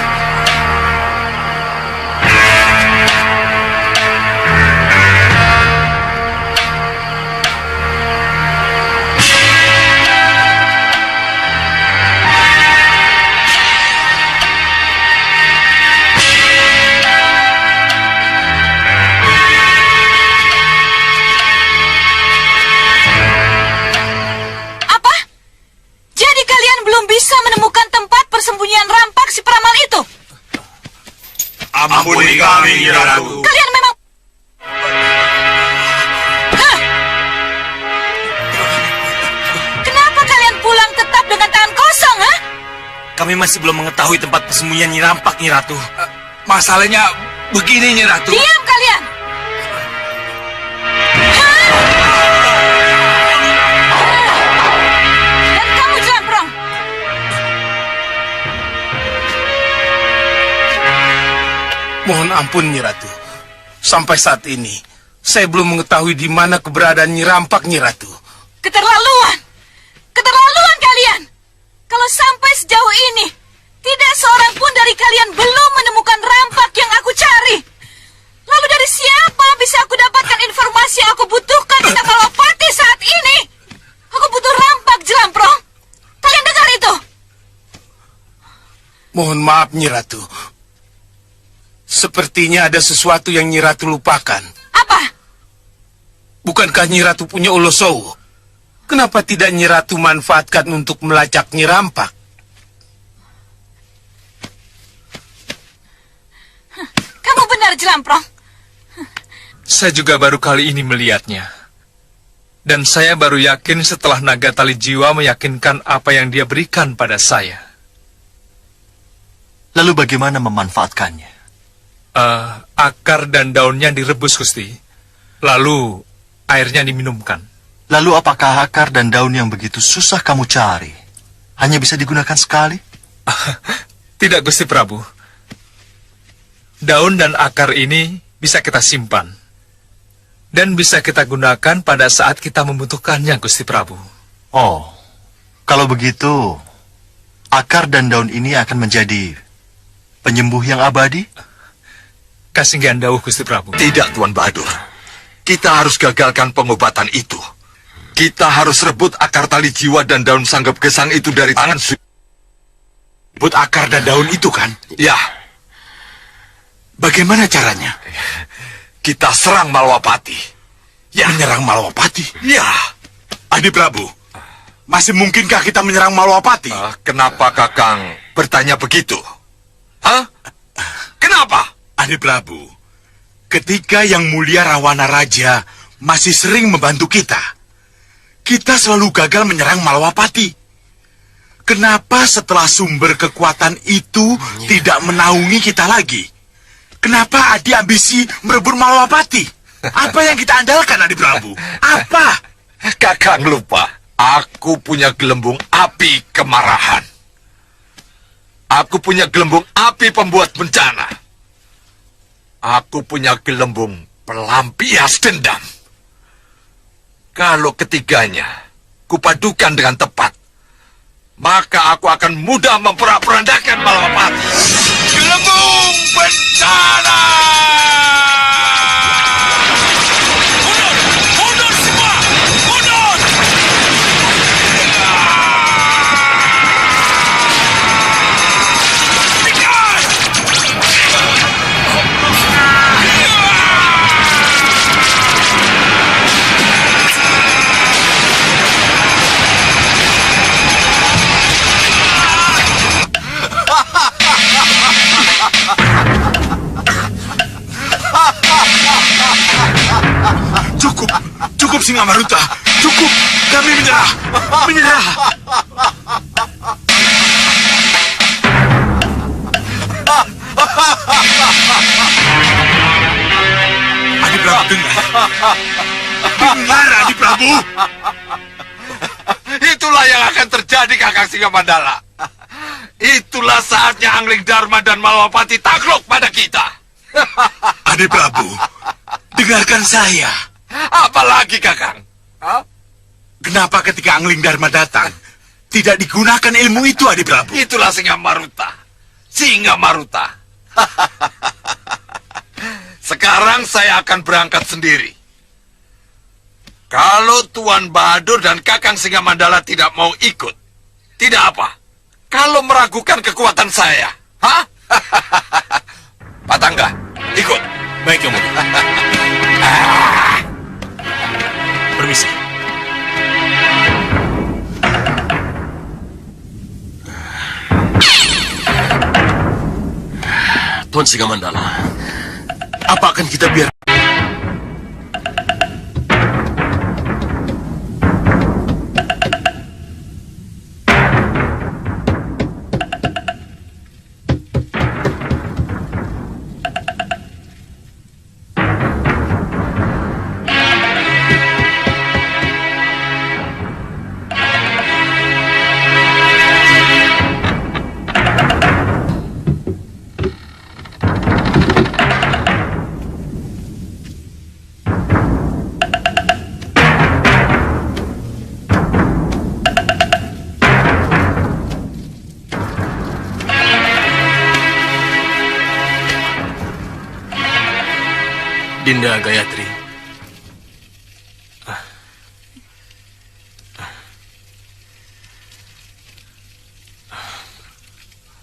Ampuni kami, Nyi Ratu. Kalian memang... Hah? Kenapa kalian pulang tetap dengan tangan kosong, ha? Kami masih belum mengetahui tempat persembunyian Nyi Rampak, Nyi Ratu. Masalahnya begini, Nyi Ratu. Diam kalian! Dan kamu, Jelamprong. Mohon ampun, Nyi Ratu. Sampai saat ini, saya belum mengetahui di mana keberadaan Nyi Rampak, Nyi Ratu. Keterlaluan! Keterlaluan kalian! Kalau sampai sejauh ini, tidak seorang pun dari kalian belum menemukan Rampak yang aku cari. Lalu dari siapa bisa aku dapatkan informasi yang aku butuhkan tentang Malawapati saat ini? Aku butuh Rampak, Jelamprong. Kalian dengar itu? Mohon maaf, Nyi Ratu. Sepertinya ada sesuatu yang Nyi Ratu lupakan. Apa? Bukankah Nyi Ratu punya Ulosowo? Kenapa tidak Nyi Ratu manfaatkan untuk melacak Nyi Rampak? Kamu benar, Jelamprong. Saya juga baru kali ini melihatnya. Dan saya baru yakin setelah naga tali jiwa meyakinkan apa yang dia berikan pada saya. Lalu bagaimana memanfaatkannya? Akar dan daunnya direbus, Gusti. Lalu airnya diminumkan. Lalu apakah akar dan daun yang begitu susah kamu cari hanya bisa digunakan sekali? Tidak, Gusti Prabu. Daun dan akar ini bisa kita simpan. Dan bisa kita gunakan pada saat kita membutuhkannya, Gusti Prabu. Oh, kalau begitu, akar dan daun ini akan menjadi penyembuh yang abadi? Kasinggihan dawuh, Gusti Prabu. Tidak, Tuan Bahadur. Kita harus gagalkan pengobatan itu. Kita harus rebut akar tali jiwa dan daun sanggep gesang itu dari tangan Rebut akar dan daun itu, kan? Ya. Bagaimana caranya? Kita serang Malawapati. Ya. Menyerang Malawapati? Ya. Adi Prabu, masih mungkinkah kita menyerang Malawapati? Kenapa Kakang bertanya begitu? Hah? Kenapa? Adi Prabu, ketika Yang Mulia Rahwana Raja masih sering membantu kita selalu gagal menyerang Malawapati. Kenapa setelah sumber kekuatan itu tidak menaungi kita lagi? Kenapa Adi ambisi merebut Malawapati? Apa yang kita andalkan, Adi Prabu? Apa? Kakang lupa, aku punya gelembung api kemarahan. Aku punya gelembung api pembuat bencana. Aku punya gelembung pelampias dendam. Kalau ketiganya kupadukan dengan tepat, maka aku akan mudah memporak-porandakan Malawapati. Gelembung bencana! Mundur semua! Mundur! Cukup Singamharuta, cukup. Kami menyerah. Menyerah. Adi Prabu, dengar. Dengar, Adi Prabu. Itulah Itulah yang akan terjadi, Kakang Singamandala. Itulah saatnya Angling Dharma dan Malawapati takluk pada kita. Adi Prabu, dengarkan saya. Apalagi, Kakang? Kenapa ketika Angling Dharma datang, tidak digunakan ilmu itu, Adi Prabu? Itulah Singamaruta. Singamaruta. Sekarang saya akan berangkat sendiri. Kalau Tuan Bahadur dan Kakang Singamandala tidak mau ikut, tidak apa. Kalau meragukan kekuatan saya, Patangga, ikut. Baik, Yang Mulia. Permisi. Tuan Singamandala, apa akan kita biar... Dinda Gayatri.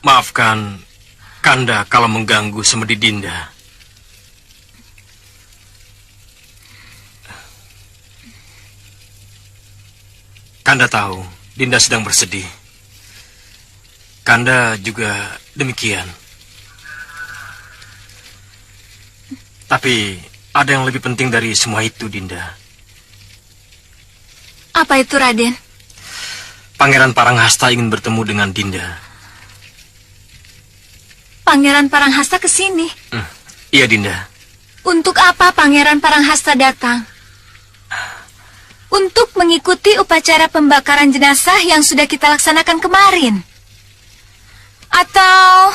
Maafkan Kanda kalau mengganggu semedi Dinda. Kanda tahu Dinda sedang bersedih. Kanda juga demikian. Tapi ada yang lebih penting dari semua itu, Dinda. Apa itu, Raden? Pangeran Paranghasta ingin bertemu dengan Dinda. Pangeran Paranghasta ke sini. Iya, Dinda. Untuk apa Pangeran Paranghasta datang? Untuk mengikuti upacara pembakaran jenazah yang sudah kita laksanakan kemarin. Atau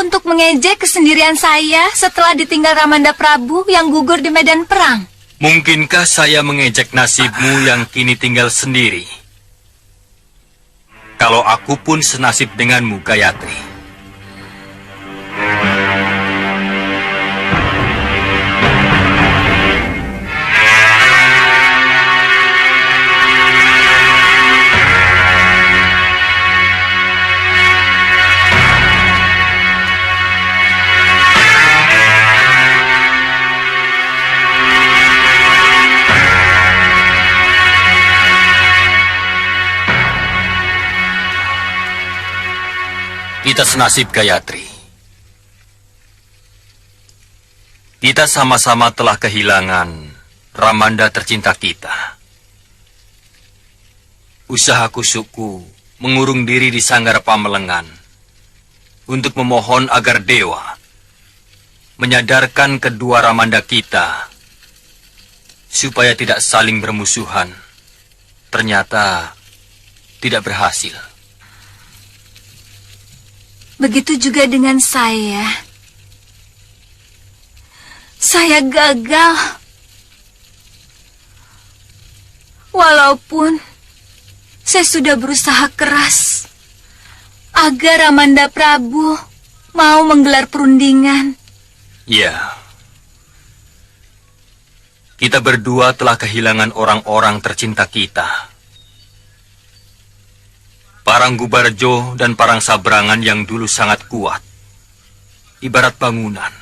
untuk mengejek kesendirian saya setelah ditinggal Ramanda Prabu yang gugur di medan perang. Mungkinkah saya mengejek nasibmu yang kini tinggal sendiri? Kalau aku pun senasib denganmu, Gayatri. Kita senasib, Gayatri. Kita sama-sama telah kehilangan Ramanda tercinta kita. Usaha kusukku mengurung diri di sanggar Pamelengan untuk memohon agar dewa menyadarkan kedua Ramanda kita supaya tidak saling bermusuhan. Ternyata tidak berhasil. Begitu juga dengan saya. Saya gagal. Walaupun saya sudah berusaha keras agar Ramanda Prabu mau menggelar perundingan. Ya. Kita berdua telah kehilangan orang-orang tercinta kita. Paranggubarjo dan Parang Sabrangan yang dulu sangat kuat, ibarat bangunan.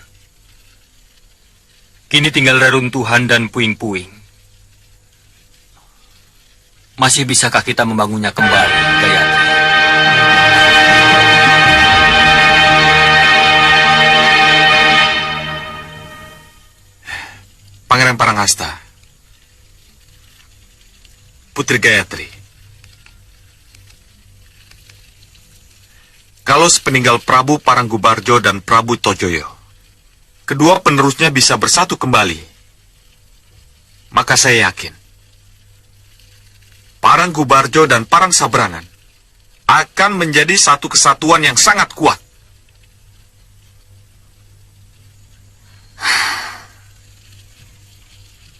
Kini tinggal reruntuhan dan puing-puing. Masih bisakah kita membangunnya kembali, Gayatri? Pangeran Paranghasta, Putri Gayatri. Kalau sepeninggal Prabu Paranggubarjo dan Prabu Tojoyo, kedua penerusnya bisa bersatu kembali, maka saya yakin Parang Gubarjo dan Parang Sabrangan akan menjadi satu kesatuan yang sangat kuat.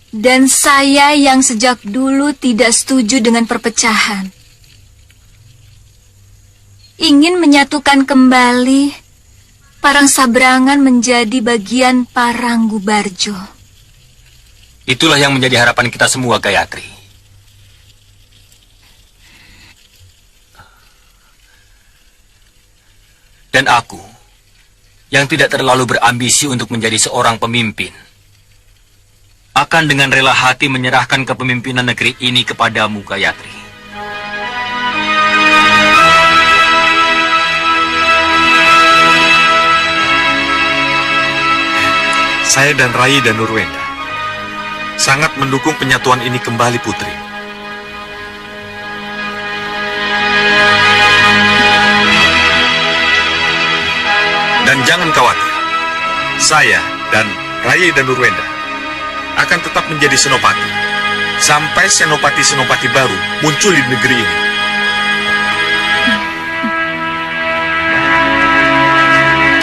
Dan saya yang sejak dulu tidak setuju dengan perpecahan. Ingin menyatukan kembali Parang Sabrangan menjadi bagian Parang Gubarjo. Itulah yang menjadi harapan kita semua, Gayatri. Dan aku, yang tidak terlalu berambisi untuk menjadi seorang pemimpin, akan dengan rela hati menyerahkan kepemimpinan negeri ini kepadamu, Gayatri. Saya dan Rai dan Nurwenda sangat mendukung penyatuan ini kembali, Putri. Dan jangan khawatir, saya dan Rai dan Nurwenda akan tetap menjadi senopati sampai senopati-senopati baru muncul di negeri ini.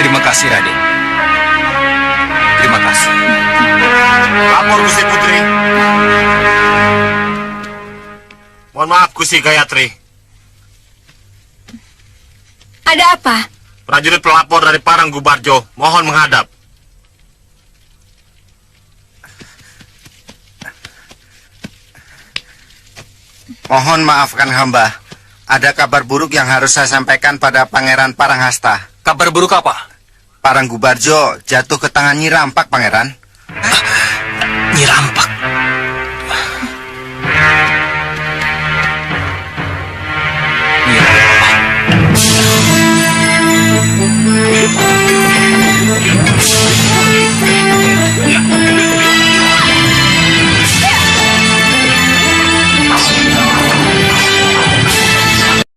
Terima kasih, Raden. Terima kasih. Lapor, Gusti Putri. Mohon maaf, Gusti Gayatri. Ada apa? Prajurit pelapor dari Parang Gubarjo, mohon menghadap. Mohon maafkan hamba. Ada kabar buruk yang harus saya sampaikan pada Pangeran Paranghasta. Kabar buruk apa? Parang Gubarjo jatuh ke tangan Nyi Rampak, Pangeran. Nyi Rampak?